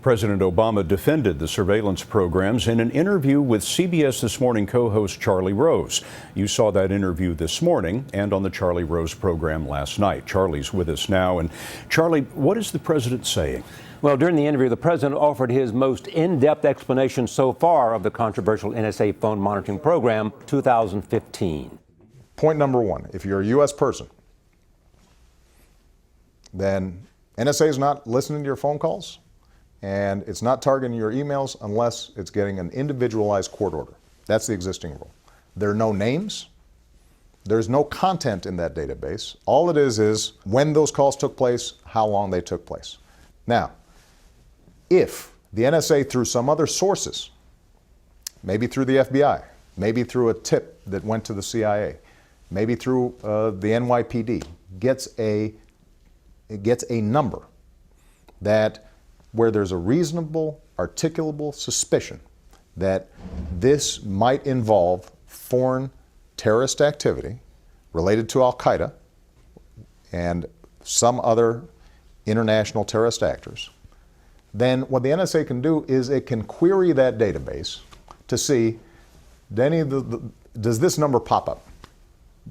President Obama defended the surveillance programs in an interview with CBS This Morning co-host Charlie Rose. You saw that interview this morning and on the Charlie Rose program last night. Charlie's with us now. And Charlie, what is the president saying? Well, during the interview, the president offered his most in-depth explanation so far of the controversial NSA phone monitoring program 2015. Point number one, if you're a U.S. person, then NSA is not listening to your phone calls, and it's not targeting your emails unless it's getting an individualized court order. That's the existing rule. There are no names. There's no content in that database. All it is when those calls took place, how long they took place. Now, if the NSA, through some other sources, maybe through the FBI, maybe through a tip that went to the CIA, maybe through the NYPD, gets a number that where there's a reasonable, articulable suspicion that this might involve foreign terrorist activity related to Al-Qaeda and some other international terrorist actors, then what the NSA can do is it can query that database to see, does this number pop up?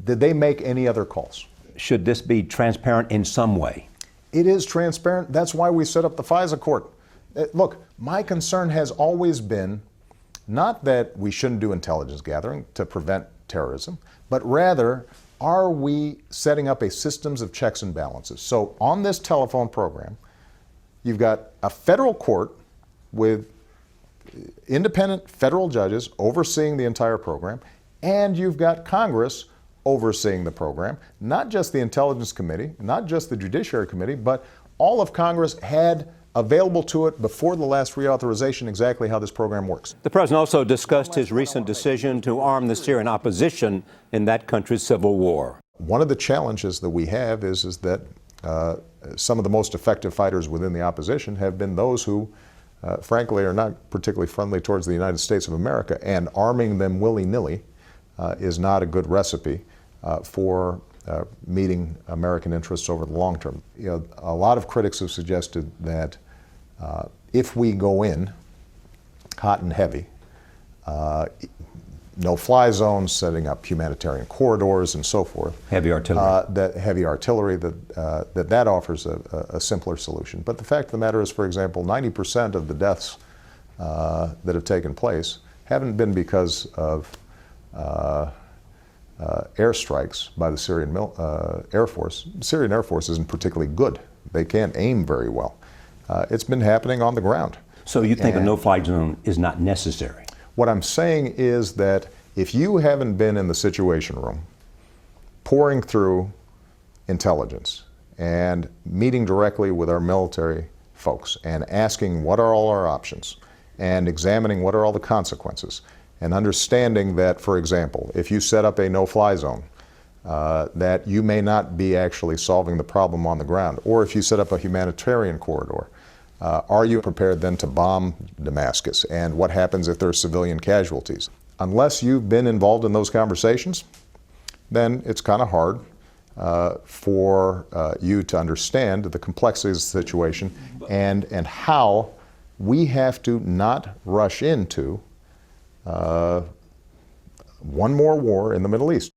Did they make any other calls? Should this be transparent in some way? It is transparent. That's why we set up the FISA court. Look, my concern has always been not that we shouldn't do intelligence gathering to prevent terrorism, but rather, are we setting up a systems of checks and balances? So on this telephone program, you've got a federal court with independent federal judges overseeing the entire program, and you've got Congress overseeing the program, not just the Intelligence Committee, not just the Judiciary Committee, but all of Congress had available to it before the last reauthorization exactly how this program works. The president also discussed his recent decision to arm the Syrian opposition in that country's civil war. One of the challenges that we have is that some of the most effective fighters within the opposition have been those who, frankly, are not particularly friendly towards the United States of America, and arming them willy-nilly is not a good recipe for meeting American interests over the long term. You know, a lot of critics have suggested that if we go in hot and heavy, no-fly zones, setting up humanitarian corridors, and so forth. Heavy artillery. That offers a simpler solution. But the fact of the matter is, for example, 90% of the deaths that have taken place haven't been because of airstrikes by the Syrian Air Force. The Syrian Air Force isn't particularly good. They can't aim very well. It's been happening on the ground. So you think a no-fly zone is not necessary? What I'm saying is that if you haven't been in the Situation Room, pouring through intelligence and meeting directly with our military folks and asking what are all our options and examining what are all the consequences, and understanding that, for example, if you set up a no-fly zone, that you may not be actually solving the problem on the ground, or if you set up a humanitarian corridor, are you prepared then to bomb Damascus? And what happens if there are civilian casualties? Unless you've been involved in those conversations, then it's kind of hard for you to understand the complexities of the situation and how we have to not rush into one more war in the Middle East.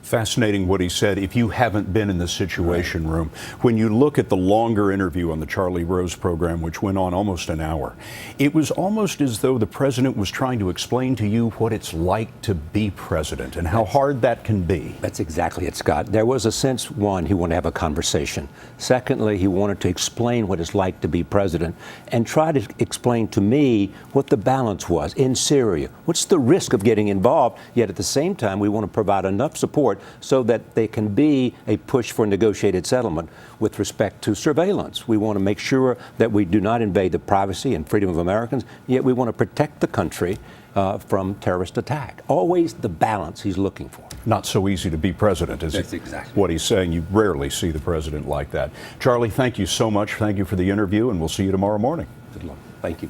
Fascinating what he said, if you haven't been in the Situation Room. When you look at the longer interview on the Charlie Rose program, which went on almost an hour, it was almost as though the president was trying to explain to you what it's like to be president and how hard that can be. That's exactly it, Scott. There was a sense, one, he wanted to have a conversation. Secondly, he wanted to explain what it's like to be president and try to explain to me what the balance was in Syria. What's the risk of getting involved? Yet at the same time, we want to provide enough support so that there can be a push for negotiated settlement with respect to surveillance. We want to make sure that we do not invade the privacy and freedom of Americans, yet we want to protect the country from terrorist attack. Always the balance he's looking for. Not so easy to be president, is That's it? exactly what he's saying. You rarely see the president like that. Charlie, thank you so much. Thank you for the interview, and we'll see you tomorrow morning. Good luck. Thank you.